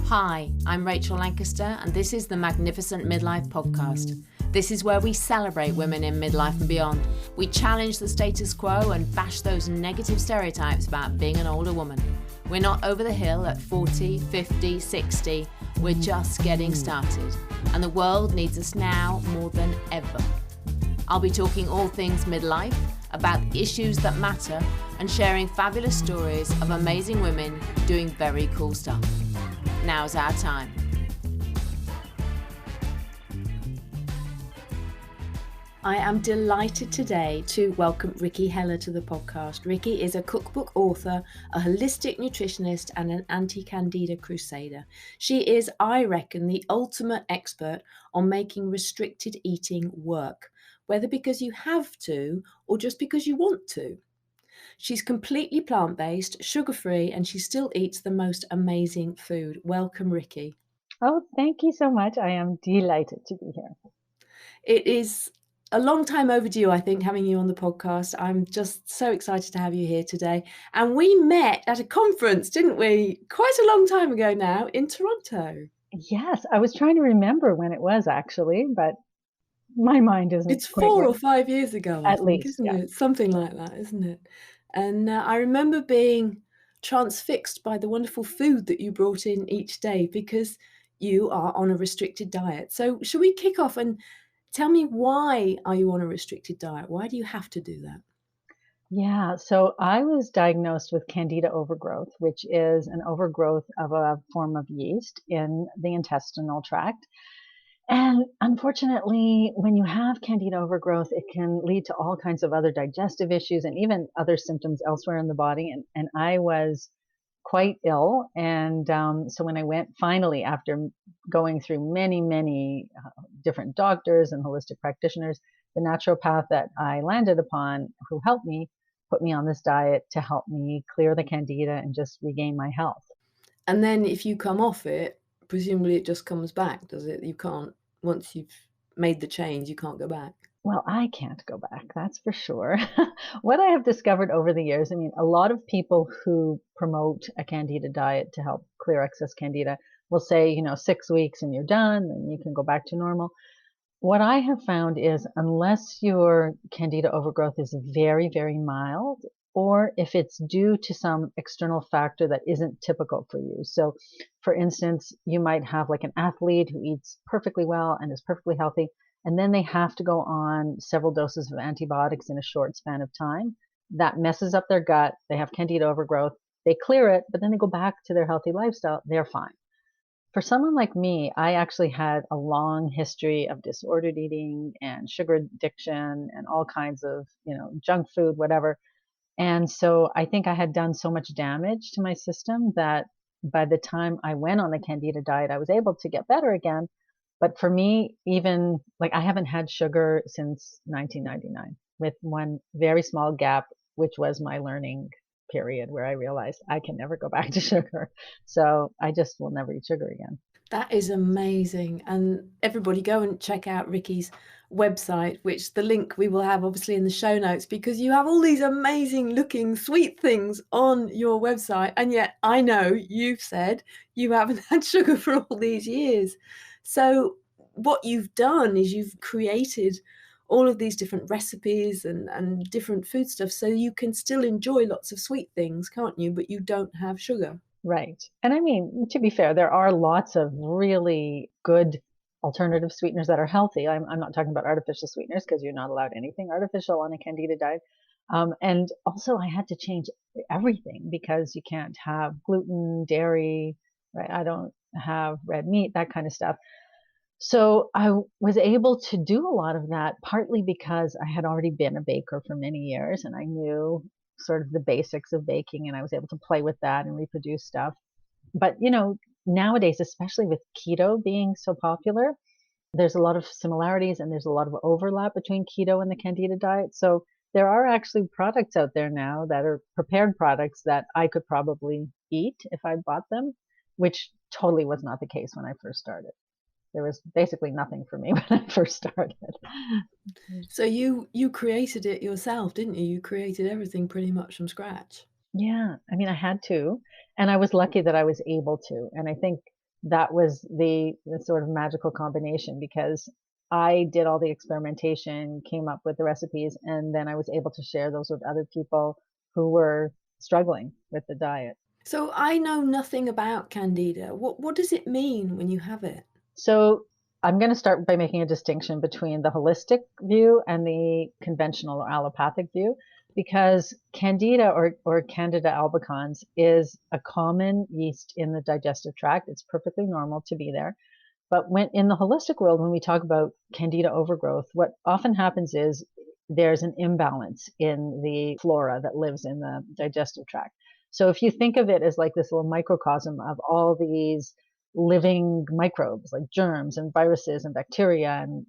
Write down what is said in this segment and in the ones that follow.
Hi, I'm Rachel Lancaster, and this is the Magnificent Midlife Podcast. This is where we celebrate women in midlife and beyond. We challenge the status quo and bash those negative stereotypes about being an older woman. We're not over the hill at 40, 50, 60. We're just getting started. And the world needs us now more than ever. I'll be talking all things midlife, about issues that matter, and sharing fabulous stories of amazing women doing very cool stuff. Now's our time. I am delighted today to welcome Ricki Heller to the podcast. Ricki is a cookbook author, a holistic nutritionist, and an anti-candida crusader. She is, I reckon, the ultimate expert on making restricted eating work, whether because you have to or just because you want to. She's completely plant-based, sugar-free, and she still eats the most amazing food. Welcome, Ricki. Oh, thank you so much. I am delighted to be here. It is a long time overdue, I think, having you on the podcast. I'm just so excited to have you here today. And we met at a conference, didn't we? Quite a long time ago now in Toronto. Yes, I was trying to remember when it was actually, but my mind isn't It's quite 4 right. or 5 years ago, I At think, least, isn't yeah. it? Something like that, isn't it? And I remember being transfixed by the wonderful food that you brought in each day because you are on a restricted diet. So should we kick off and tell me, why are you on a restricted diet? Why do you have to do that? Yeah, so I was diagnosed with Candida overgrowth, which is an overgrowth of a form of yeast in the intestinal tract. And unfortunately, when you have Candida overgrowth, it can lead to all kinds of other digestive issues and even other symptoms elsewhere in the body. And I was quite ill. And so when I went finally, after going through many different doctors and holistic practitioners, the naturopath that I landed upon who helped me put me on this diet to help me clear the Candida and just regain my health. And then if you come off it, presumably it just comes back, does it? You can't, once you've made the change, you can't go back. Well, I can't go back, that's for sure. What I have discovered over the years, I mean, a lot of people who promote a Candida diet to help clear excess Candida will say, 6 weeks and you're done and you can go back to normal. What I have found is unless your Candida overgrowth is very mild, or if it's due to some external factor that isn't typical for you. So, for instance, you might have like an athlete who eats perfectly well and is perfectly healthy, and then they have to go on several doses of antibiotics in a short span of time. That messes up their gut. They have Candida overgrowth. They clear it, but then they go back to their healthy lifestyle. They're fine. For someone like me, I actually had a long history of disordered eating and sugar addiction and all kinds of, junk food, whatever. And so I think I had done so much damage to my system that by the time I went on the Candida diet, I was able to get better again. But for me, even like I haven't had sugar since 1999, with one very small gap, which was my learning period where I realized I can never go back to sugar. So I just will never eat sugar again. That is amazing. And everybody go and check out Ricki's website, which the link we will have obviously in the show notes, because you have all these amazing looking sweet things on your website. And yet I know you've said you haven't had sugar for all these years. So what you've done is you've created all of these different recipes and different foodstuffs so you can still enjoy lots of sweet things, can't you? But you don't have sugar. Right. And I mean, to be fair, there are lots of really good alternative sweeteners that are healthy. I'm not talking about artificial sweeteners because you're not allowed anything artificial on a Candida diet. And also, I had to change everything because you can't have gluten, dairy, right? I don't have red meat, that kind of stuff. So I was able to do a lot of that partly because I had already been a baker for many years and I knew sort of the basics of baking and I was able to play with that and reproduce stuff. But, nowadays, especially with keto being so popular, there's a lot of similarities and there's a lot of overlap between keto and the Candida diet. So there are actually products out there now that are prepared products that I could probably eat if I bought them, which totally was not the case when I first started. There was basically nothing for me when I first started. So you created it yourself, didn't you? You created everything pretty much from scratch. Yeah, I mean, I had to, and I was lucky that I was able to. And I think that was the sort of magical combination, because I did all the experimentation, came up with the recipes, and then I was able to share those with other people who were struggling with the diet. So I know nothing about candida. What does it mean when you have it? So I'm going to start by making a distinction between the holistic view and the conventional or allopathic view, because candida or candida albicans is a common yeast in the digestive tract. It's perfectly normal to be there. But when in the holistic world, when we talk about candida overgrowth, what often happens is there's an imbalance in the flora that lives in the digestive tract. So if you think of it as like this little microcosm of all these living microbes like germs and viruses and bacteria and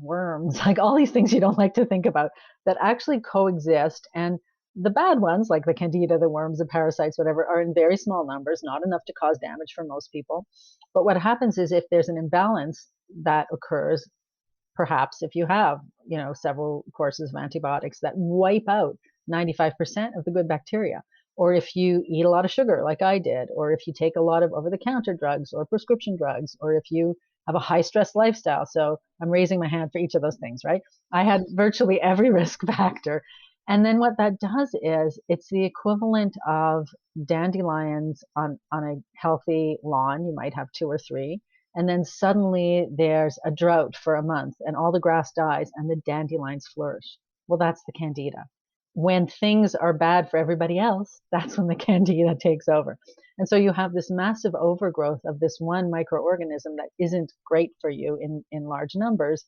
worms, like all these things you don't like to think about, that actually coexist. And the bad ones, like the candida, the worms, the parasites, whatever, are in very small numbers, not enough to cause damage for most people. But what happens is if there's an imbalance that occurs, perhaps if you have, several courses of antibiotics that wipe out 95% of the good bacteria, or if you eat a lot of sugar like I did, or if you take a lot of over-the-counter drugs or prescription drugs, or if you have a high-stress lifestyle. So I'm raising my hand for each of those things, right? I had virtually every risk factor. And then what that does is it's the equivalent of dandelions on a healthy lawn. You might have two or three. And then suddenly there's a drought for a month and all the grass dies and the dandelions flourish. Well, that's the candida. When things are bad for everybody else, that's when the candida takes over. And so you have this massive overgrowth of this one microorganism that isn't great for you in large numbers.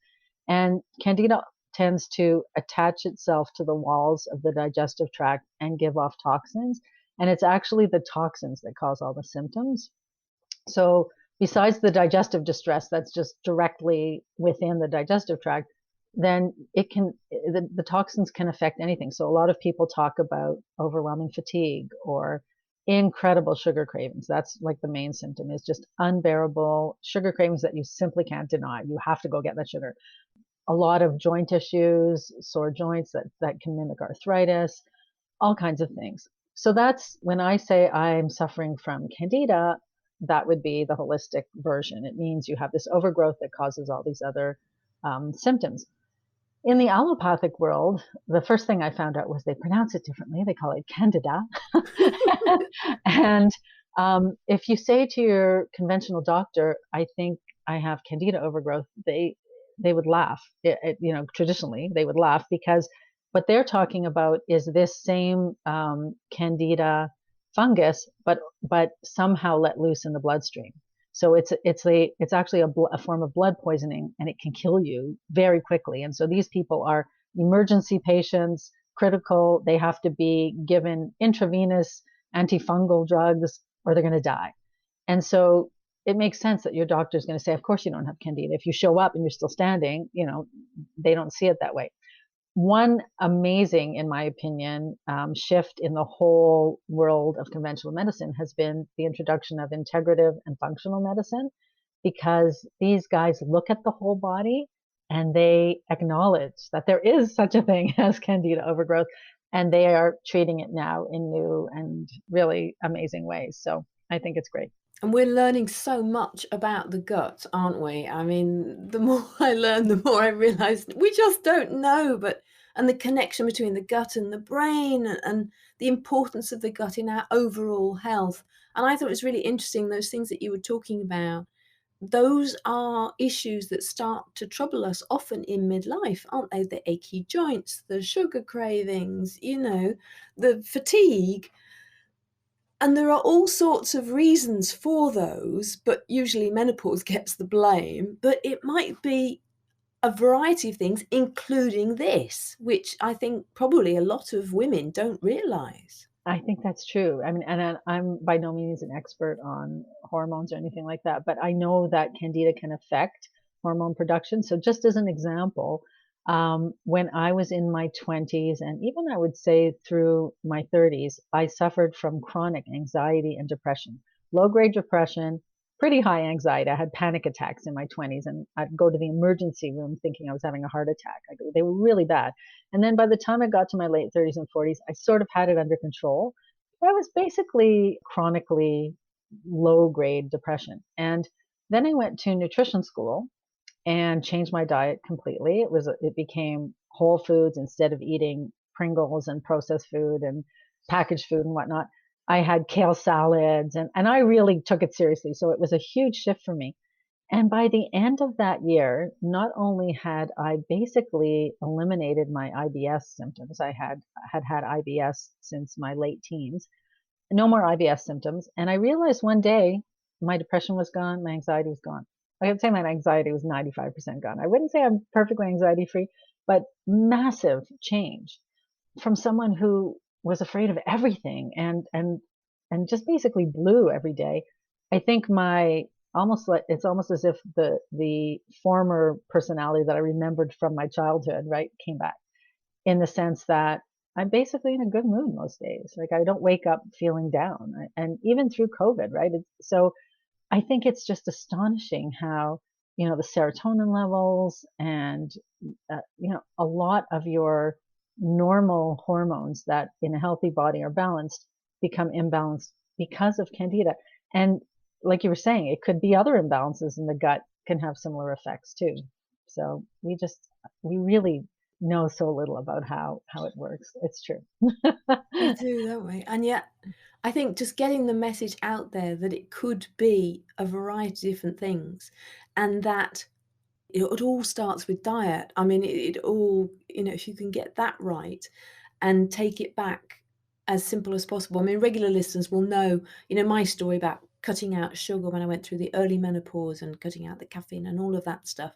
And candida tends to attach itself to the walls of the digestive tract and give off toxins. And it's actually the toxins that cause all the symptoms. So besides the digestive distress that's just directly within the digestive tract, then the toxins can affect anything. So a lot of people talk about overwhelming fatigue or incredible sugar cravings. That's like the main symptom, is just unbearable sugar cravings that you simply can't deny. You have to go get that sugar. A lot of joint issues, sore joints that can mimic arthritis, all kinds of things. So that's when I say I'm suffering from candida, that would be the holistic version. It means you have this overgrowth that causes all these other symptoms. In the allopathic world, the first thing I found out was they pronounce it differently. They call it candida. And if you say to your conventional doctor, I think I have candida overgrowth, they would laugh. Traditionally, they would laugh, because what they're talking about is this same candida fungus, but somehow let loose in the bloodstream. So it's actually a form of blood poisoning, and it can kill you very quickly. And so these people are emergency patients, critical. They have to be given intravenous antifungal drugs or they're going to die. And so it makes sense that your doctor is going to say, of course you don't have candida. If you show up and you're still standing, they don't see it that way. One amazing, in my opinion, shift in the whole world of conventional medicine has been the introduction of integrative and functional medicine, because these guys look at the whole body and they acknowledge that there is such a thing as candida overgrowth, and they are treating it now in new and really amazing ways. So I think it's great. And we're learning so much about the gut, aren't we? I mean, the more I learn, the more I realize we just don't know. And the connection between the gut and the brain, and the importance of the gut in our overall health. And I thought it was really interesting, those things that you were talking about. Those are issues that start to trouble us often in midlife, aren't they? The achy joints, the sugar cravings, the fatigue. And there are all sorts of reasons for those, but usually menopause gets the blame. But it might be a variety of things, including this, which I think probably a lot of women don't realise. I think that's true. I mean, and I'm by no means an expert on hormones or anything like that, but I know that candida can affect hormone production. So just as an example, when I was in my 20s, and even I would say through my 30s, I suffered from chronic anxiety and depression, low-grade depression, pretty high anxiety. I had panic attacks in my 20s, and I'd go to the emergency room thinking I was having a heart attack. They were really bad. And then by the time I got to my late 30s and 40s, I sort of had it under control. But I was basically chronically low grade depression. And then I went to nutrition school and changed my diet completely. It became whole foods instead of eating Pringles and processed food and packaged food and whatnot. I had kale salads, and I really took it seriously. So it was a huge shift for me. And by the end of that year, not only had I basically eliminated my IBS symptoms, I had IBS since my late teens, no more IBS symptoms. And I realized one day my depression was gone, my anxiety was gone. I would say my anxiety was 95% gone. I wouldn't say I'm perfectly anxiety free, but massive change from someone who was afraid of everything and just basically blew every day. I think my almost like it's almost as if the former personality that I remembered from my childhood, right, came back in the sense that I'm basically in a good mood most days. Like I don't wake up feeling down, and even through COVID, right? So I think it's just astonishing how, the serotonin levels and, a lot of your normal hormones that in a healthy body are balanced become imbalanced because of candida. And like you were saying, it could be other imbalances in the gut can have similar effects too. So we really know so little about how it works. It's true. We do, don't we? And yet, I think just getting the message out there that it could be a variety of different things, and that it all starts with diet. I mean, it all, if you can get that right and take it back as simple as possible. I mean, regular listeners will know, my story about cutting out sugar when I went through the early menopause and cutting out the caffeine and all of that stuff,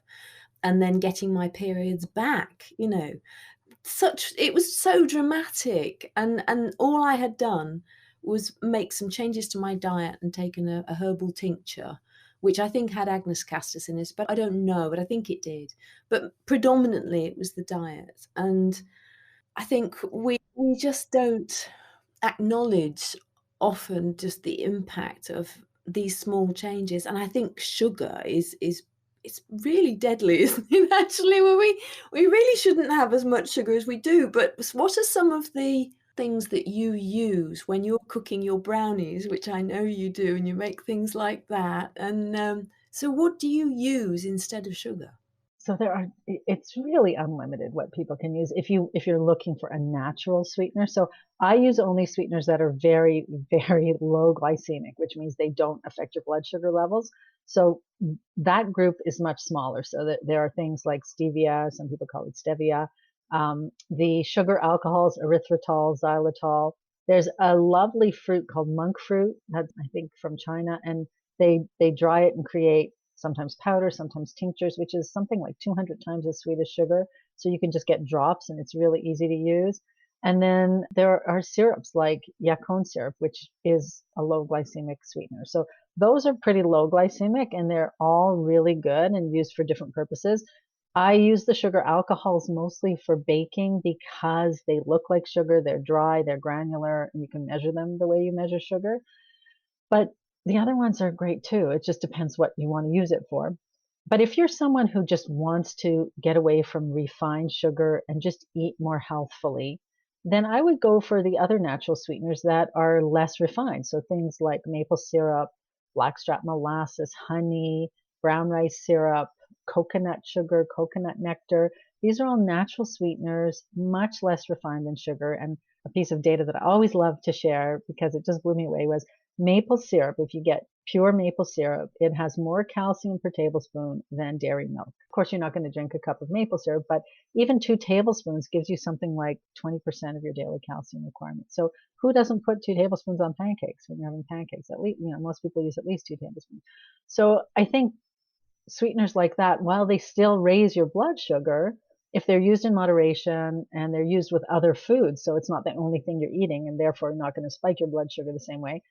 and then getting my periods back, it was so dramatic, and all I had done was make some changes to my diet and taken a herbal tincture, which I think had Agnus castus in it, but I don't know, but I think it did. But predominantly it was the diet. And I think we just don't acknowledge often just the impact of these small changes. And I think sugar is it's really deadly, isn't it? Actually, we really shouldn't have as much sugar as we do. But what are some of the things that you use when you're cooking your brownies, which I know you do, and you make things like that? And so what do you use instead of sugar? So it's really unlimited what people can use if you're looking for a natural sweetener. So I use only sweeteners that are very, very low glycemic, which means they don't affect your blood sugar levels. So that group is much smaller. So that there are things like stevia, some people call it stevia, the sugar alcohols, erythritol, xylitol. There's a lovely fruit called monk fruit that's, I think, from China, and they dry it and create sometimes powder, sometimes tinctures, which is something like 200 times as sweet as sugar. So you can just get drops and it's really easy to use. And then there are syrups like Yacon syrup, which is a low glycemic sweetener. So those are pretty low glycemic and they're all really good and used for different purposes. I use the sugar alcohols mostly for baking because they look like sugar, they're dry, they're granular, and you can measure them the way you measure sugar. But the other ones are great too. It just depends what you want to use it for. But if you're someone who just wants to get away from refined sugar and just eat more healthfully, then I would go for the other natural sweeteners that are less refined. So things like maple syrup, blackstrap molasses, honey, brown rice syrup, coconut sugar, coconut nectar. These are all natural sweeteners, much less refined than sugar. And a piece of data that I always love to share because it just blew me away was maple syrup. If you get pure maple syrup, it has more calcium per tablespoon than dairy milk. Of course, you're not going to drink a cup of maple syrup, but even 2 tablespoons gives you something like 20% of your daily calcium requirement. So who doesn't put 2 tablespoons on pancakes when you're having pancakes? At least, most people use at least 2 tablespoons. So I think sweeteners like that, while they still raise your blood sugar, if they're used in moderation and they're used with other foods, so it's not the only thing you're eating and therefore not going to spike your blood sugar the same way,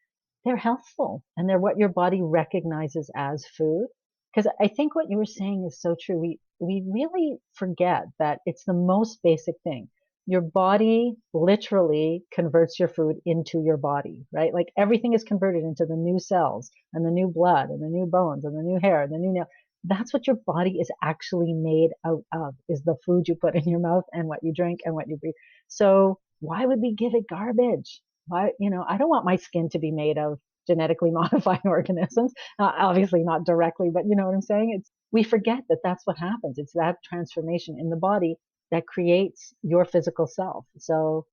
they're healthful and they're what your body recognizes as food. Because I think what you were saying is so true. We really forget that it's the most basic thing. Your body literally converts your food into your body, right? Like everything is converted into the new cells and the new blood and the new bones and the new hair and the new nail. That's what your body is actually made out of, is the food you put in your mouth and what you drink and what you breathe. So why would we give it garbage? Why, I don't want my skin to be made of genetically modifying organisms. Obviously not directly, but you know what I'm saying? We forget that that's what happens. It's that transformation in the body that creates your physical self. So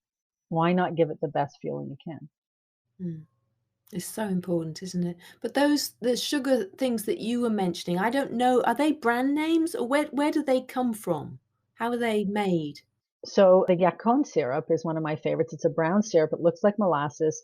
why not give it the best fueling you can? Mm. It's so important, isn't it? But the sugar things that you were mentioning, I don't know, are they brand names or where do they come from? How are they made? So the Yacon syrup is one of my favorites. It's a brown syrup. It looks like molasses,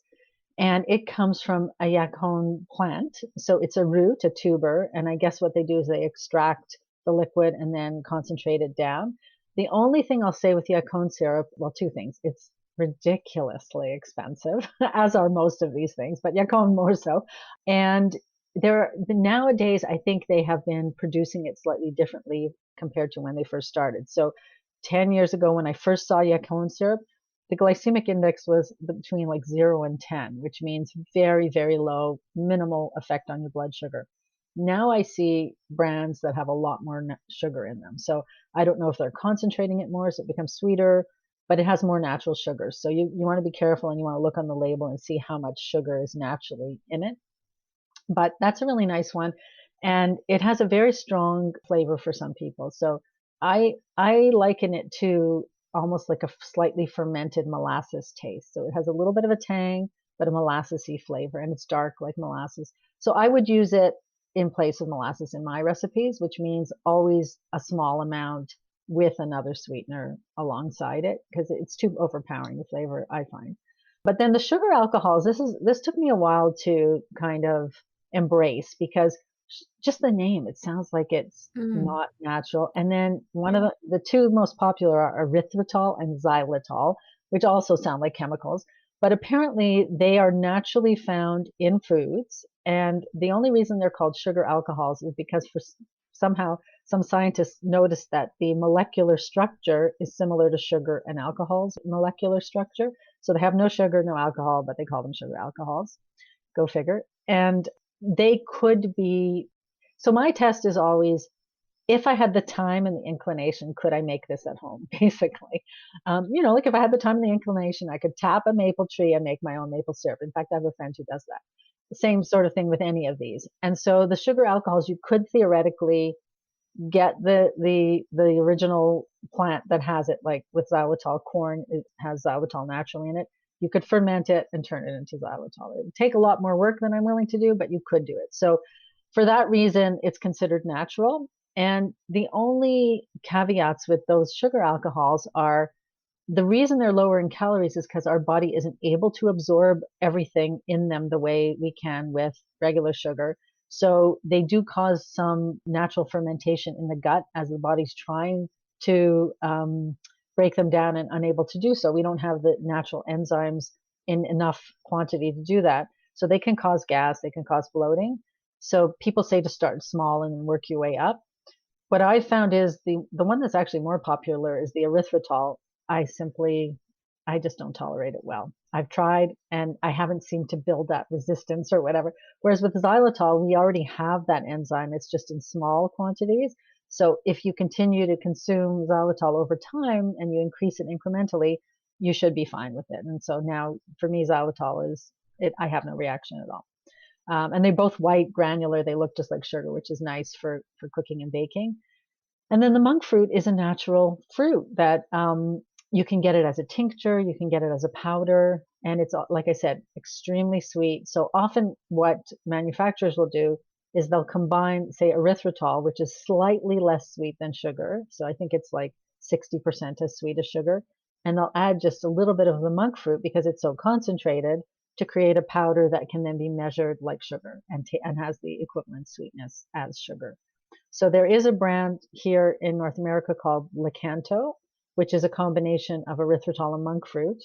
and it comes from a Yacon plant. So it's a root, a tuber, and I guess what they do is they extract the liquid and then concentrate it down. The only thing I'll say with Yacon syrup, well, two things. It's ridiculously expensive, as are most of these things, but Yacon more so. And nowadays, I think they have been producing it slightly differently compared to when they first started. So 10 years ago, when I first saw Yacon syrup, the glycemic index was between like 0 and 10, which means very, very low, minimal effect on your blood sugar. Now I see brands that have a lot more sugar in them. So I don't know if they're concentrating it more so it becomes sweeter, but it has more natural sugars. So you want to be careful and you want to look on the label and see how much sugar is naturally in it. But that's a really nice one. And it has a very strong flavor for some people. So I liken it to almost like a slightly fermented molasses taste. So it has a little bit of a tang, but a molassesy flavor, and it's dark like molasses. So I would use it in place of molasses in my recipes, which means always a small amount with another sweetener alongside it because it's too overpowering the flavor, I find. But then the sugar alcohols, this took me a while to kind of embrace because just the name, it sounds like it's not natural. And then one of the two most popular are erythritol and xylitol, which also sound like chemicals, but apparently they are naturally found in foods. And the only reason they're called sugar alcohols is because somehow some scientists noticed that the molecular structure is similar to sugar and alcohol's molecular structure. So they have no sugar, no alcohol, but they call them sugar alcohols. Go figure. And they could be, so my test is always, if I had the time and the inclination, could I make this at home, basically? Like if I had the time and the inclination, I could tap a maple tree and make my own maple syrup. In fact, I have a friend who does that. The same sort of thing with any of these. And so the sugar alcohols, you could theoretically get the original plant that has it, like with xylitol, corn, it has xylitol naturally in it. You could ferment it and turn it into xylitol. It would take a lot more work than I'm willing to do, but you could do it. So for that reason, it's considered natural. And the only caveats with those sugar alcohols are the reason they're lower in calories is because our body isn't able to absorb everything in them the way we can with regular sugar. So they do cause some natural fermentation in the gut as the body's trying to break them down and unable to do so. We don't have the natural enzymes in enough quantity to do that. So they can cause gas, they can cause bloating. So people say to start small and work your way up. What I found is the one that's actually more popular is the erythritol. I just don't tolerate it well. I've tried and I haven't seemed to build that resistance or whatever. Whereas with xylitol, we already have that enzyme. It's just in small quantities. So if you continue to consume xylitol over time and you increase it incrementally, you should be fine with it. And so now for me, xylitol I have no reaction at all. And they're both white, granular. They look just like sugar, which is nice for cooking and baking. And then the monk fruit is a natural fruit that you can get it as a tincture, you can get it as a powder, and it's, like I said, extremely sweet. So often what manufacturers will do is they'll combine, say, erythritol, which is slightly less sweet than sugar. So I think it's like 60% as sweet as sugar. And they'll add just a little bit of the monk fruit because it's so concentrated to create a powder that can then be measured like sugar and has the equivalent sweetness as sugar. So there is a brand here in North America called Lakanto, which is a combination of erythritol and monk fruit.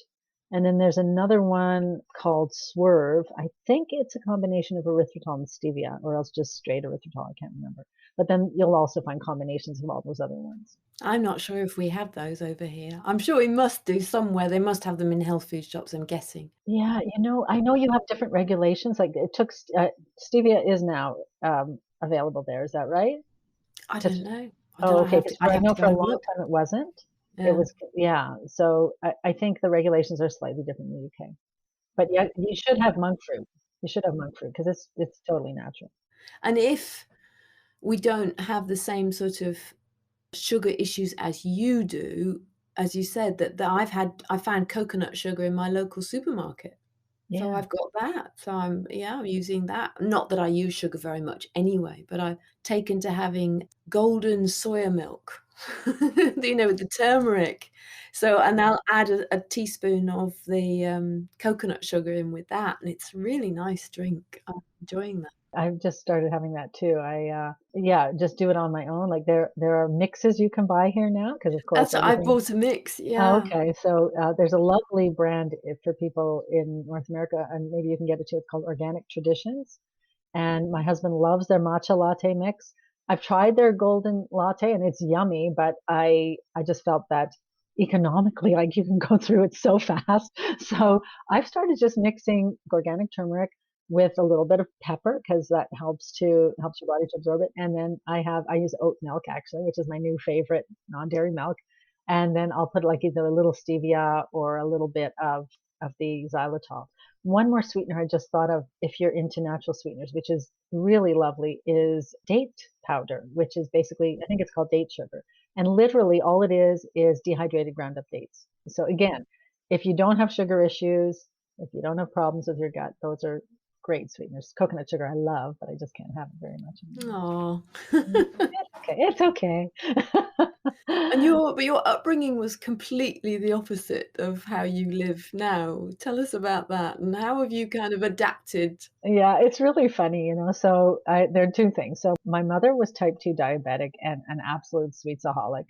And then there's another one called Swerve. I think it's a combination of erythritol and stevia, or else just straight erythritol. I can't remember. But then you'll also find combinations of all those other ones. I'm not sure if we have those over here. I'm sure we must do somewhere. They must have them in health food shops, I'm guessing. Yeah, I know you have different regulations. Like it took stevia is now available there. Is that right? I don't know. Oh, okay. Because I know to for a long time it wasn't. Yeah. It was, yeah. So I think the regulations are slightly different in the UK. But yeah, you should have monk fruit. You should have monk fruit because it's totally natural. And if we don't have the same sort of sugar issues as you do, as you said, that I found coconut sugar in my local supermarket. So Yeah. I've got that. So I'm using that. Not that I use sugar very much anyway, but I've taken to having golden soya milk, with the turmeric. So, and I'll add a teaspoon of the coconut sugar in with that, and it's a really nice drink. I'm enjoying that. I've just started having that too. Yeah, just do it on my own. Like there are mixes you can buy here now because of course I everything. bought a mix, Oh, yeah. okay. So there's a lovely brand for people in North America, and maybe you can get it too. It's called Organic Traditions. And my husband loves their matcha latte mix. I've tried their golden latte and it's yummy, but I just felt that economically, like you can go through it so fast. So I've started just mixing organic turmeric with a little bit of pepper because that helps your body to absorb it. And then I use oat milk actually, which is my new favorite non-dairy milk. And then I'll put like either a little stevia or a little bit of the xylitol. One more sweetener I just thought of, if you're into natural sweeteners, which is really lovely, is date powder, which is basically, I think it's called date sugar. And literally all it is dehydrated ground up dates. So again, if you don't have sugar issues, if you don't have problems with your gut, those are great sweeteners. Coconut sugar I love, but I just can't have it very much anymore. Oh. It's okay. And your upbringing was completely the opposite of how you live now. Tell us about that, and how have you kind of adapted? Yeah, it's really funny, So there are two things. So my mother was type 2 diabetic and an absolute sweetsaholic,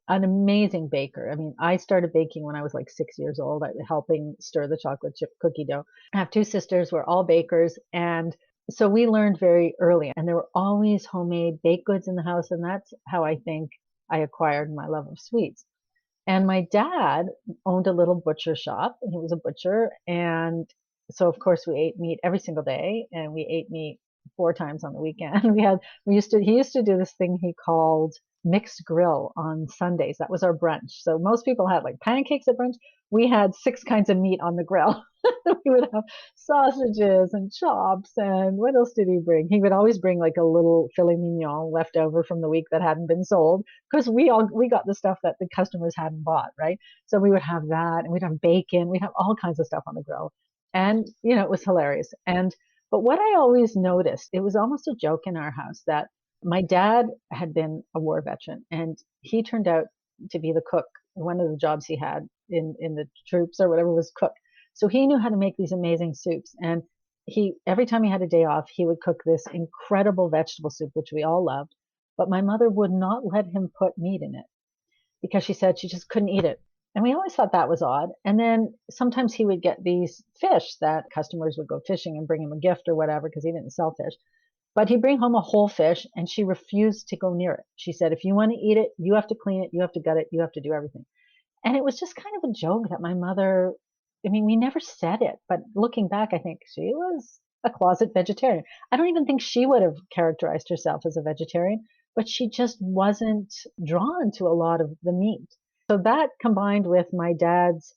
an amazing baker. I mean, I started baking when I was like 6 years old, helping stir the chocolate chip cookie dough. I have two sisters, we're all bakers. And so we learned very early, and there were always homemade baked goods in the house. And that's how I think I acquired my love of sweets. And my dad owned a little butcher shop. He was a butcher. And so, of course, we ate meat every single day and we ate meat 4 times on the weekend. He used to do this thing he called mixed grill on Sundays. That was our brunch. So most people had like pancakes at brunch. We had 6 kinds of meat on the grill. We would have sausages and chops. And what else did he bring? He would always bring like a little filet mignon left over from the week that hadn't been sold because we got the stuff that the customers hadn't bought, right? So we would have that, and we'd have bacon, we'd have all kinds of stuff on the grill, and it was hilarious. And but what I always noticed, it was almost a joke in our house that my dad had been a war veteran, and he turned out to be the cook. One of the jobs he had in the troops or whatever was cook. So he knew how to make these amazing soups, and he every time he had a day off, he would cook this incredible vegetable soup, which we all loved. But my mother would not let him put meat in it because she said she just couldn't eat it. And we always thought that was odd. And then sometimes he would get these fish that customers would go fishing and bring him a gift or whatever because he didn't sell fish. But he'd bring home a whole fish and she refused to go near it. She said, if you want to eat it, you have to clean it, you have to gut it, you have to do everything. And it was just kind of a joke that my mother, I mean, we never said it, but looking back, I think she was a closet vegetarian. I don't even think she would have characterized herself as a vegetarian, but she just wasn't drawn to a lot of the meat. So that combined with my dad's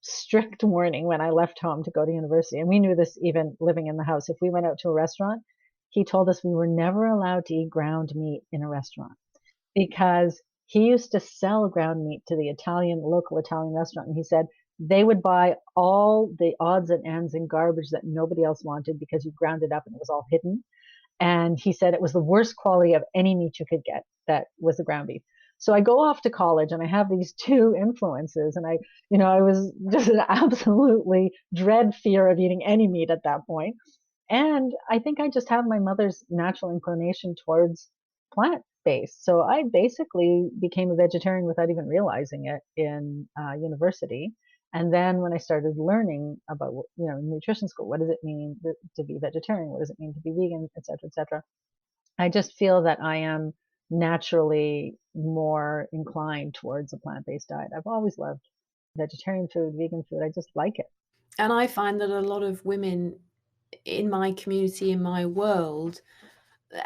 strict warning when I left home to go to university, and we knew this even living in the house, if we went out to a restaurant, he told us we were never allowed to eat ground meat in a restaurant because he used to sell ground meat to the local Italian restaurant. And he said they would buy all the odds and ends and garbage that nobody else wanted because you ground it up and it was all hidden. And he said it was the worst quality of any meat you could get that was the ground beef. So I go off to college and I have these two influences, and I was just an absolutely dread fear of eating any meat at that point. And I think I just have my mother's natural inclination towards plant based. So I basically became a vegetarian without even realizing it in university. And then when I started learning about, nutrition school, what does it mean to be vegetarian? What does it mean to be vegan, et cetera, et cetera? I just feel that I am naturally more inclined towards a plant-based diet. I've always loved vegetarian food, vegan food. I just like it. And I find that a lot of women in my community, in my world,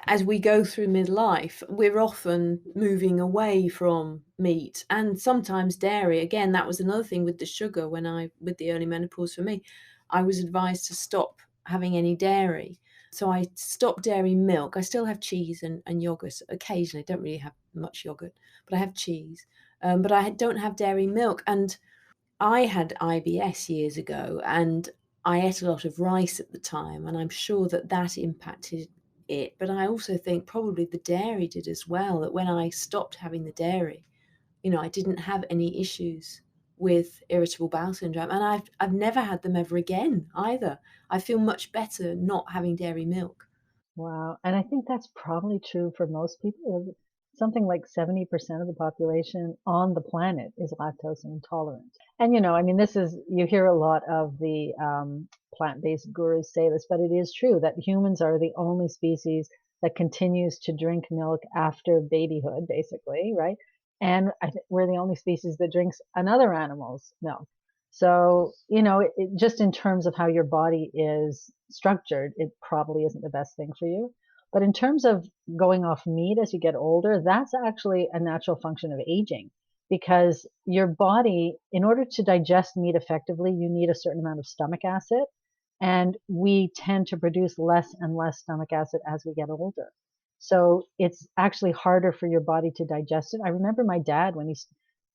as we go through midlife, we're often moving away from meat and sometimes dairy. Again, that was another thing with the sugar with the early menopause for me. I was advised to stop having any dairy. So I stopped dairy milk. I still have cheese and yogurt occasionally. I don't really have much yogurt, but I have cheese. But I don't have dairy milk. And I had IBS years ago, and I ate a lot of rice at the time, and I'm sure that impacted it. But I also think probably the dairy did as well, that when I stopped having the dairy, I didn't have any issues with irritable bowel syndrome, and I've never had them ever again either. I feel much better not having dairy milk. Wow. And I think that's probably true for most people. Something like 70% of the population on the planet is lactose intolerant. And, I mean, you hear a lot of the plant-based gurus say this, but it is true that humans are the only species that continues to drink milk after babyhood, basically, right? And I think we're the only species that drinks another animal's milk. So, just in terms of how your body is structured, it probably isn't the best thing for you. But in terms of going off meat as you get older, that's actually a natural function of aging because your body, in order to digest meat effectively, you need a certain amount of stomach acid. And we tend to produce less and less stomach acid as we get older. So it's actually harder for your body to digest it. I remember my dad, when he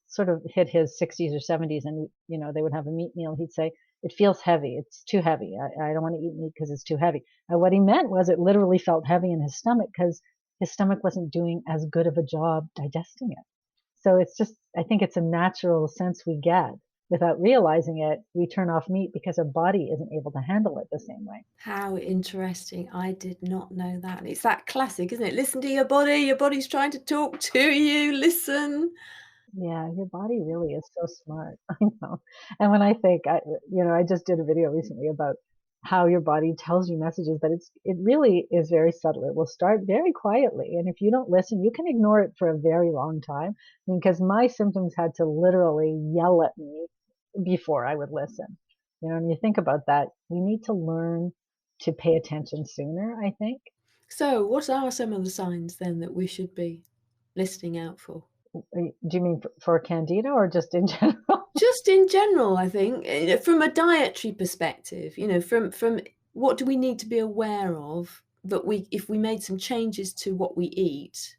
sort of hit his 60s or 70s and, they would have a meat meal, he'd say, it feels heavy. It's too heavy. I don't want to eat meat because it's too heavy. And what he meant was it literally felt heavy in his stomach because his stomach wasn't doing as good of a job digesting it. So it's just, I think it's a natural sense we get. Without realizing it, we turn off meat because our body isn't able to handle it the same way. How interesting. I did not know that. It's that classic, isn't it? Listen to your body. Your body's trying to talk to you. Listen. Yeah, your body really is so smart. I know. And when I think, I just did a video recently about how your body tells you messages, but it really is very subtle. It will start very quietly. And if you don't listen, you can ignore it for a very long time. I mean, because my symptoms had to literally yell at me before I would listen. And you think about that, we need to learn to pay attention sooner, I think. So, what are some of the signs then that we should be listening out for? Do you mean for Candida or just in general? Just in general, I think, from a dietary perspective, from what do we need to be aware of that if we made some changes to what we eat,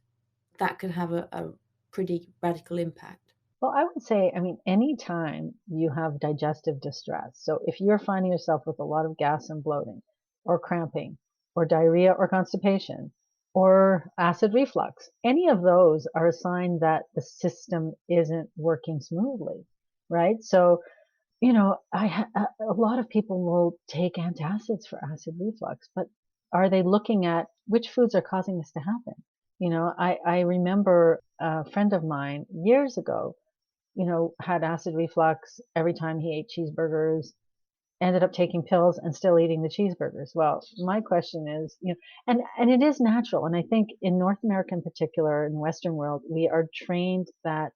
that could have a pretty radical impact. Well, I would say, I mean, anytime you have digestive distress, so if you're finding yourself with a lot of gas and bloating, or cramping, or diarrhea or constipation, or acid reflux, any of those are a sign that the system isn't working smoothly, right? So, a lot of people will take antacids for acid reflux, but are they looking at which foods are causing this to happen? I remember a friend of mine years ago, had acid reflux every time he ate cheeseburgers, ended up taking pills and still eating the cheeseburgers. Well, my question is, and it is natural. And I think in North America in particular, in the Western world, we are trained that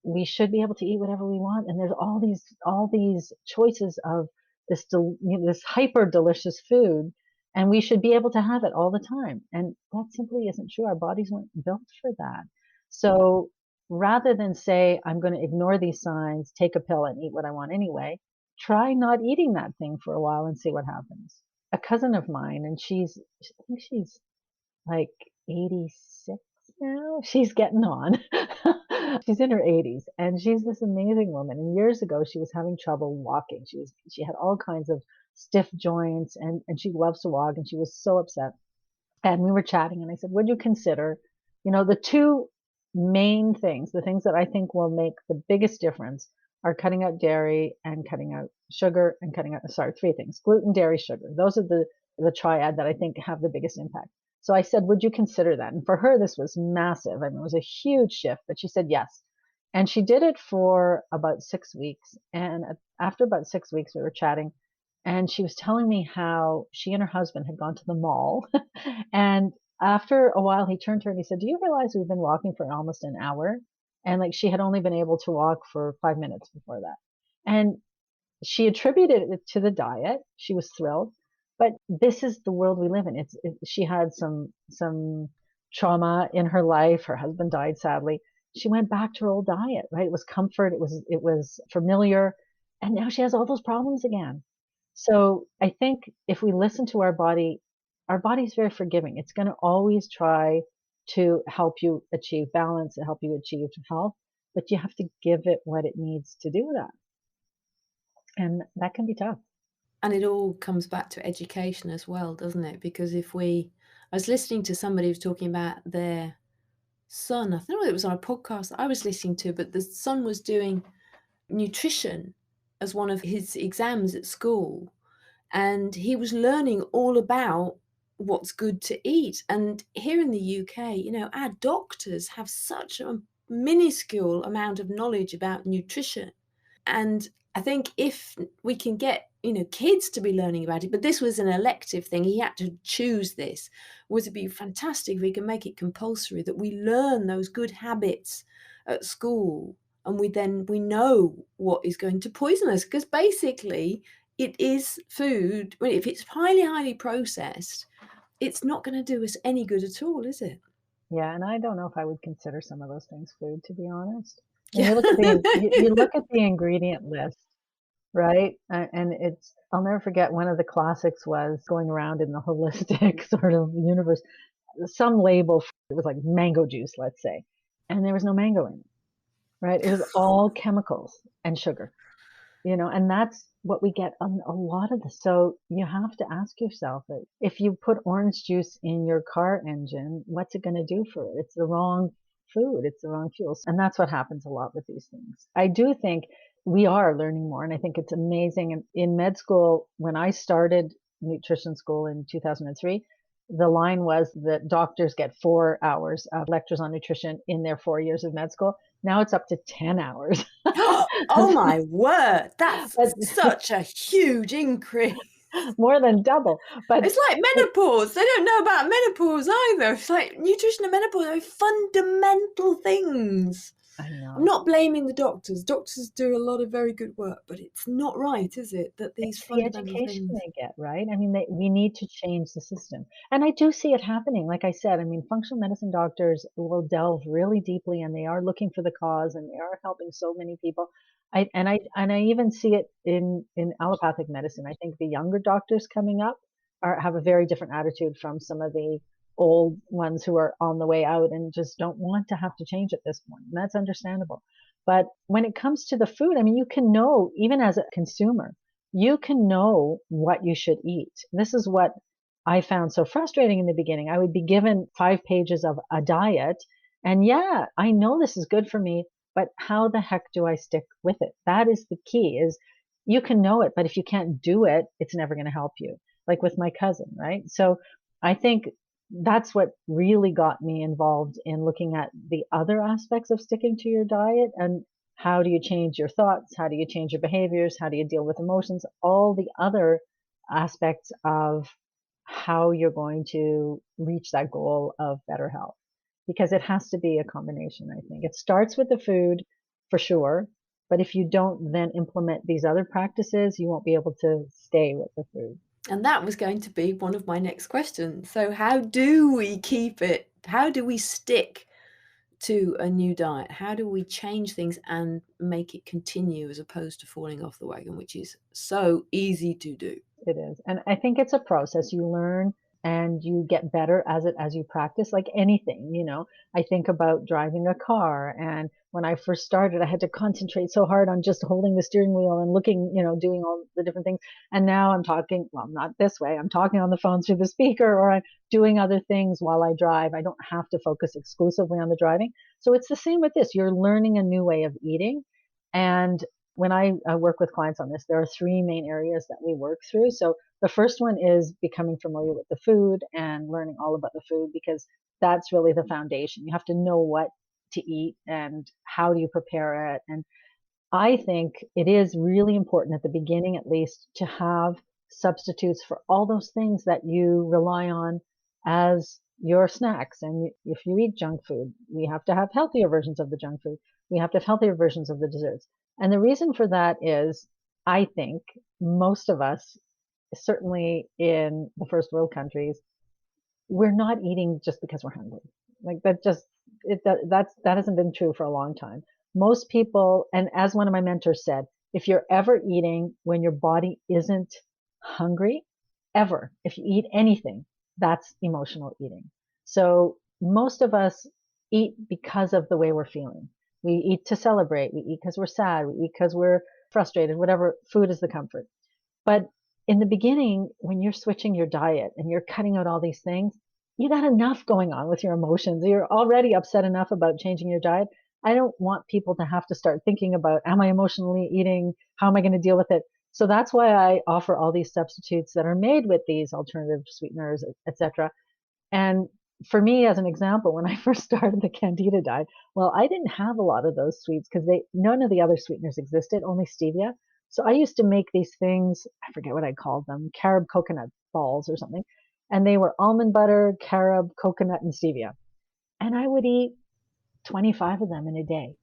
we should be able to eat whatever we want. And there's all these choices of this hyper delicious food, and we should be able to have it all the time. And that simply isn't true. Our bodies weren't built for that. So rather than say, I'm going to ignore these signs, take a pill and eat what I want anyway, try not eating that thing for a while and see what happens. A cousin of mine, and I think she's like 86 now. She's getting on. She's in her 80s and she's this amazing woman. And years ago, she was having trouble walking. She had all kinds of stiff joints and she loves to walk and she was so upset. And we were chatting and I said, would you consider, the two main things, the things that I think will make the biggest difference are cutting out dairy and cutting out sugar and three things: gluten, dairy, sugar. Those are the triad that I think have the biggest impact. So I said, would you consider that? And for her, this was massive. I mean, it was a huge shift, but she said yes. And she did it for about 6 weeks. And after about 6 weeks, we were chatting and she was telling me how she and her husband had gone to the mall. And after a while, he turned to her and he said, do you realize we've been walking for almost an hour? And like she had only been able to walk for 5 minutes before that. And she attributed it to the diet. She was thrilled. But this is the world we live in. She had some trauma in her life. Her husband died, sadly. She went back to her old diet, right? It was comfort. It was familiar. And now she has all those problems again. So I think if we listen to our body's very forgiving. It's going to always try to help you achieve balance, and help you achieve health, but you have to give it what it needs to do that. And that can be tough. And it all comes back to education as well, doesn't it? Because I was listening to somebody who was talking about their son. I don't know, it was on a podcast I was listening to, but the son was doing nutrition as one of his exams at school. And he was learning all about what's good to eat. And here in the UK, our doctors have such a minuscule amount of knowledge about nutrition. And I think if we can get, kids to be learning about it, but this was an elective thing, he had to choose this, would it be fantastic if we can make it compulsory that we learn those good habits at school, and we know what is going to poison us, because basically it is food. If it's highly processed, it's not going to do us any good at all, is it? Yeah, and I don't know if I would consider some of those things food, to be honest. And Yeah. you look at the ingredient list, right? And I'll never forget, one of the classics was going around in the holistic sort of universe, some label, it was like mango juice, let's say, and there was no mango in it, right? It was all chemicals and sugar, and that's what we get on a lot of this. So you have to ask yourself that if you put orange juice in your car engine, what's it going to do for it? It's the wrong food, it's the wrong fuel. And that's what happens a lot with these things. I do think we are learning more, and I think it's amazing. And in med school, when I started nutrition school in 2003, the line was that doctors get 4 hours of lectures on nutrition in their 4 years of med school. Now it's up to 10 hours. Oh my word, that's such a huge increase. More than double. But it's like menopause. They don't know about menopause either. It's like nutrition and menopause are fundamental things. I know. I'm not blaming the doctors. Doctors do a lot of very good work, but it's not right, is it? That these It's the fundamental education things. they get, right? I mean, we need to change the system. And I do see it happening. Like I said, I mean, functional medicine doctors will delve really deeply, and they are looking for the cause, and they are helping so many people. I even see it in allopathic medicine. I think the younger doctors coming up have a very different attitude from some of the old ones who are on the way out and just don't want to have to change at this point. And that's understandable. But when it comes to the food, I mean, you can know, even as a consumer, you can know what you should eat. This is what I found so frustrating in the beginning. I would be given 5 pages of a diet, and yeah, I know this is good for me, but how the heck do I stick with it? That is the key. Is you can know it, but if you can't do it, it's never going to help you. Like with my cousin, right? So I think that's what really got me involved in looking at the other aspects of sticking to your diet, and how do you change your thoughts? How do you change your behaviors? How do you deal with emotions? All the other aspects of how you're going to reach that goal of better health. Because it has to be a combination, I think. It starts with the food for sure, but if you don't then implement these other practices, you won't be able to stay with the food. And that was going to be one of my next questions. So how do we keep it? How do we stick to a new diet? How do we change things and make it continue, as opposed to falling off the wagon, which is so easy to do? It is. And I think it's a process. You learn and you get better as you practice, like anything. I think about driving a car, and when I first started, I had to concentrate so hard on just holding the steering wheel and looking, doing all the different things. And now I'm talking, well, not this way. I'm talking on the phone through the speaker, or I'm doing other things while I drive. I don't have to focus exclusively on the driving. So it's the same with this. You're learning a new way of eating. And when I work with clients on this, there are 3 main areas that we work through. So the first one is becoming familiar with the food and learning all about the food, because that's really the foundation. You have to know what to eat and how do you prepare it. And I think it is really important at the beginning, at least, to have substitutes for all those things that you rely on as your snacks. And if you eat junk food, we have to have healthier versions of the junk food. We have to have healthier versions of the desserts. And the reason for that is, I think most of us, certainly in the first world countries, we're not eating just because we're hungry. Like that hasn't been true for a long time. Most people, and as one of my mentors said, if you're ever eating when your body isn't hungry ever, if you eat anything, that's emotional eating. So most of us eat because of the way we're feeling. We eat to celebrate. We eat because we're sad. We eat because we're frustrated, whatever. Food is the comfort. But in the beginning, when you're switching your diet and you're cutting out all these things, you got enough going on with your emotions. You're already upset enough about changing your diet. I don't want people to have to start thinking about, am I emotionally eating? How am I going to deal with it? So that's why I offer all these substitutes that are made with these alternative sweeteners, etc. And for me, as an example, when I first started the Candida diet, well, I didn't have a lot of those sweets because none of the other sweeteners existed, only stevia. So I used to make these things, I forget what I called them, carob coconut balls or something. And they were almond butter, carob, coconut, and stevia. And I would eat 25 of them in a day.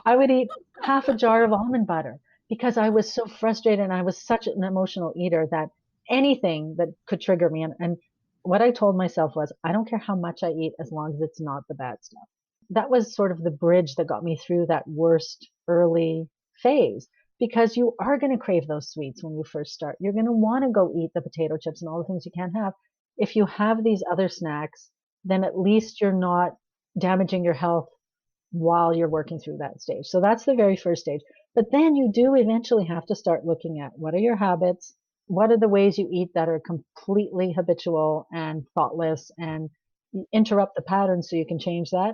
I would eat half a jar of almond butter because I was so frustrated and I was such an emotional eater that anything that could trigger me. And what I told myself was, I don't care how much I eat as long as it's not the bad stuff. That was sort of the bridge that got me through that worst early phase, because you are going to crave those sweets when you first start. You're going to want to go eat the potato chips and all the things you can't have. If you have these other snacks, then at least you're not damaging your health while you're working through that stage. So that's the very first stage. But then you do eventually have to start looking at, what are your habits? What are the ways you eat that are completely habitual and thoughtless, and interrupt the pattern so you can change that.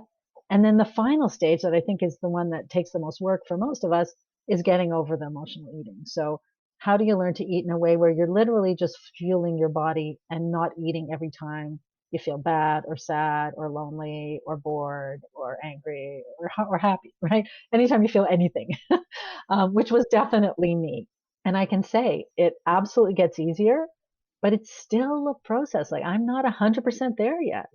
And then the final stage, that I think is the one that takes the most work for most of us, is getting over the emotional eating. So how do you learn to eat in a way where you're literally just fueling your body and not eating every time you feel bad or sad or lonely or bored or angry or happy, right? Anytime you feel anything, which was definitely me. And I can say it absolutely gets easier, but it's still a process. Like, I'm not 100% there yet.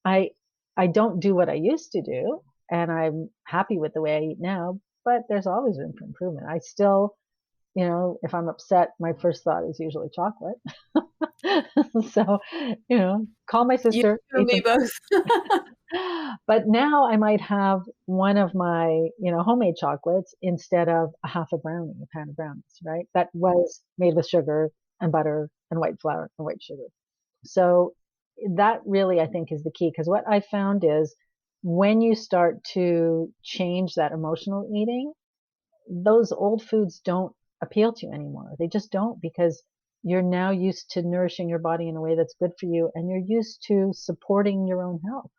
I, I don't do what I used to do, and I'm happy with the way I eat now, but there's always room for improvement. I still, if I'm upset, my first thought is usually chocolate. So, call my You sister. and me both. But now I might have one of my, homemade chocolates instead of a half a brownie, a pan of brownies, right? That was made with sugar and butter and white flour and white sugar. So that really, I think, is the key. Because what I found is, when you start to change that emotional eating, those old foods don't appeal to you anymore. They just don't, because you're now used to nourishing your body in a way that's good for you, and you're used to supporting your own health.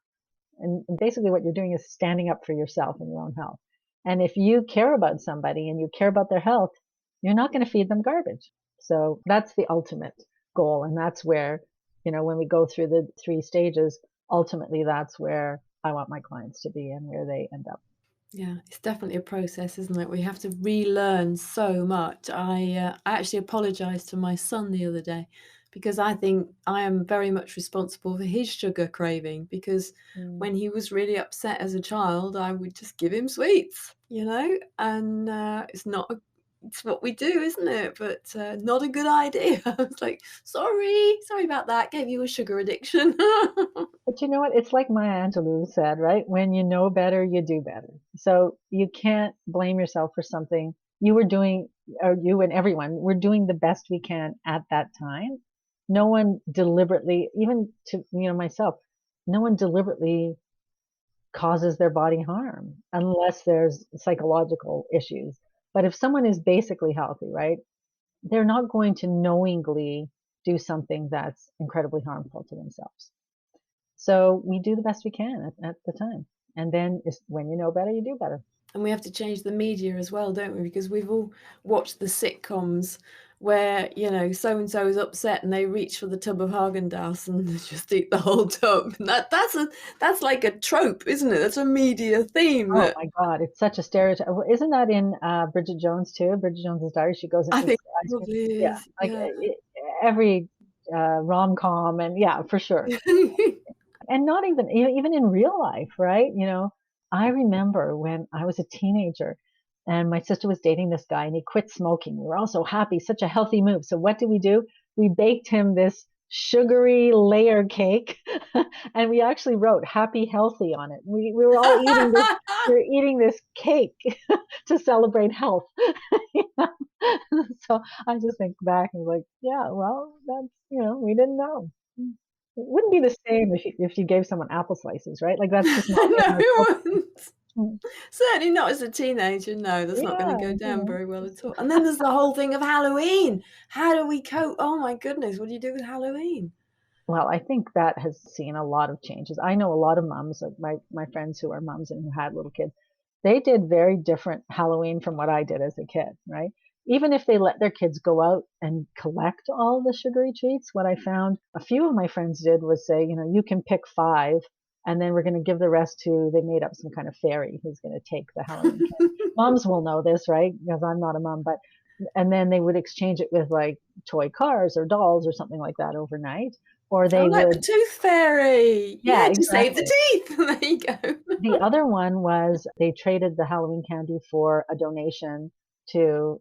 And basically what you're doing is standing up for yourself and your own health. And if you care about somebody and you care about their health, you're not going to feed them garbage. So that's the ultimate goal. And that's where, when we go through the 3 stages, ultimately that's where I want my clients to be and where they end up. Yeah, it's definitely a process, isn't it? We have to relearn so much. I actually apologized to my son the other day, because I think I am very much responsible for his sugar craving, because when he was really upset as a child, I would just give him sweets, and it's what we do, isn't it? But not a good idea. I was like, sorry about that. Gave you a sugar addiction. But you know what? It's like Maya Angelou said, right? When you know better, you do better. So you can't blame yourself for something you were doing, or you and everyone, we're doing the best we can at that time. No one deliberately, even to, myself, no one deliberately causes their body harm unless there's psychological issues. But if someone is basically healthy, right, they're not going to knowingly do something that's incredibly harmful to themselves. So we do the best we can at the time. And then when you know better, you do better. And we have to change the media as well, don't we? Because we've all watched the sitcoms where, so-and-so is upset and they reach for the tub of Haagen-Dazs and just eat the whole tub. And that's like a trope, isn't it? That's a media theme. Oh my God, it's such a stereotype. Well, isn't that in Bridget Jones too? Bridget Jones's Diary. She goes and I eats think ice it cream. probably Yeah, is. like Yeah. every rom-com, and yeah, for sure. And not even in real life, right? I remember when I was a teenager and my sister was dating this guy and he quit smoking. We were all so happy, such a healthy move. So what did? We baked him this sugary layer cake, and we actually wrote "Happy Healthy" on it. We were all eating this. We were eating this cake to celebrate health. So I just think back and like, yeah, well, that's we didn't know. It wouldn't be the same if you gave someone apple slices, right? Like that's just not in No, our it culture. wouldn't. Certainly not as a teenager. No, that's not going Yeah, to go down very well at all. And then there's the whole thing of Halloween. How do we cope? Oh my goodness, what do you do with Halloween? Well, I think that has seen a lot of changes. I know a lot of moms, like my friends who are moms and who had little kids. They did very different Halloween from what I did as a kid, right? Even if they let their kids go out and collect all the sugary treats, what I found a few of my friends did was say, you can pick 5 and then we're going to give the rest to, they made up some kind of fairy who's going to take the Halloween candy. Moms will know this, right? Because I'm not a mom, and then they would exchange it with like toy cars or dolls or something like that overnight. Or Oh, they like the would, tooth fairy. yeah, Yeah, to save the exactly. teeth. There you go. The other one was they traded the Halloween candy for a donation to,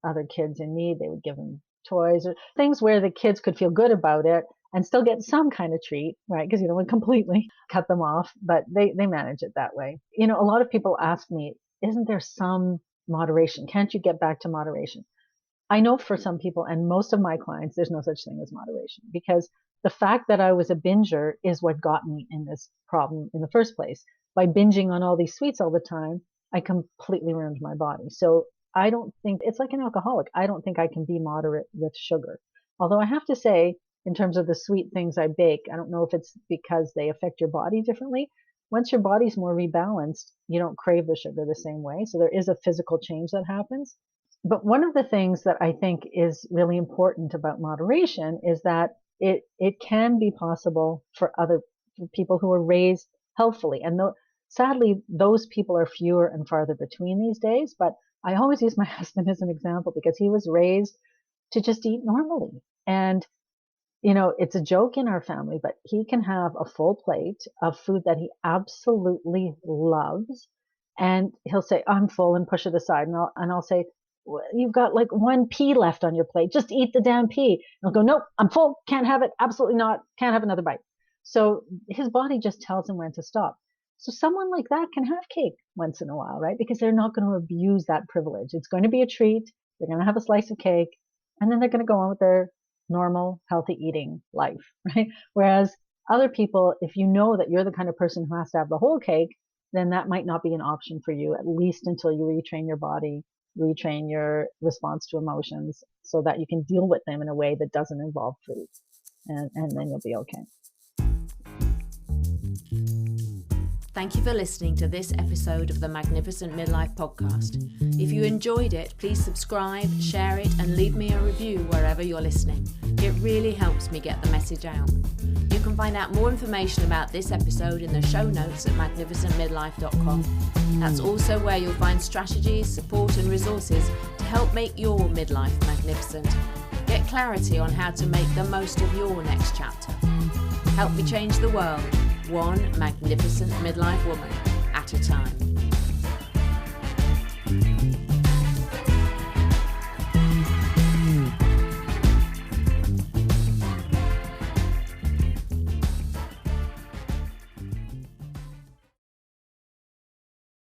other kids in need. They would give them toys or things where the kids could feel good about it and still get some kind of treat, right? Because you don't want to completely cut them off, but they manage it that way. A lot of people ask me, isn't there some moderation? Can't you get back to moderation? I know for some people and most of my clients, there's no such thing as moderation because the fact that I was a binger is what got me in this problem in the first place. By binging on all these sweets all the time, I completely ruined my body. So I don't think it's like an alcoholic. I don't think I can be moderate with sugar. Although I have to say, in terms of the sweet things I bake, I don't know if it's because they affect your body differently. Once your body's more rebalanced, you don't crave the sugar the same way. So there is a physical change that happens. But one of the things that I think is really important about moderation is that it can be possible for people who are raised healthfully. And sadly, those people are fewer and farther between these days. But I always use my husband as an example because he was raised to just eat normally. And, it's a joke in our family, but he can have a full plate of food that he absolutely loves. And he'll say, I'm full, and push it aside. And I'll say, you've got like 1 pea left on your plate. Just eat the damn pea. And I'll go, nope, I'm full. Can't have it. Absolutely not. Can't have another bite. So his body just tells him when to stop. So someone like that can have cake once in a while, right? Because they're not going to abuse that privilege. It's going to be a treat. They're going to have a slice of cake, and then they're going to go on with their normal, healthy eating life, right? Whereas other people, if you know that you're the kind of person who has to have the whole cake, then that might not be an option for you, at least until you retrain your body, retrain your response to emotions so that you can deal with them in a way that doesn't involve food. And then you'll be okay. Thank you for listening to this episode of the Magnificent Midlife Podcast. If you enjoyed it, please subscribe, share it, and leave me a review wherever you're listening. It really helps me get the message out. You can find out more information about this episode in the show notes at magnificentmidlife.com. That's also where you'll find strategies, support, and resources to help make your midlife magnificent. Get clarity on how to make the most of your next chapter. Help me change the world, one magnificent midlife woman at a time.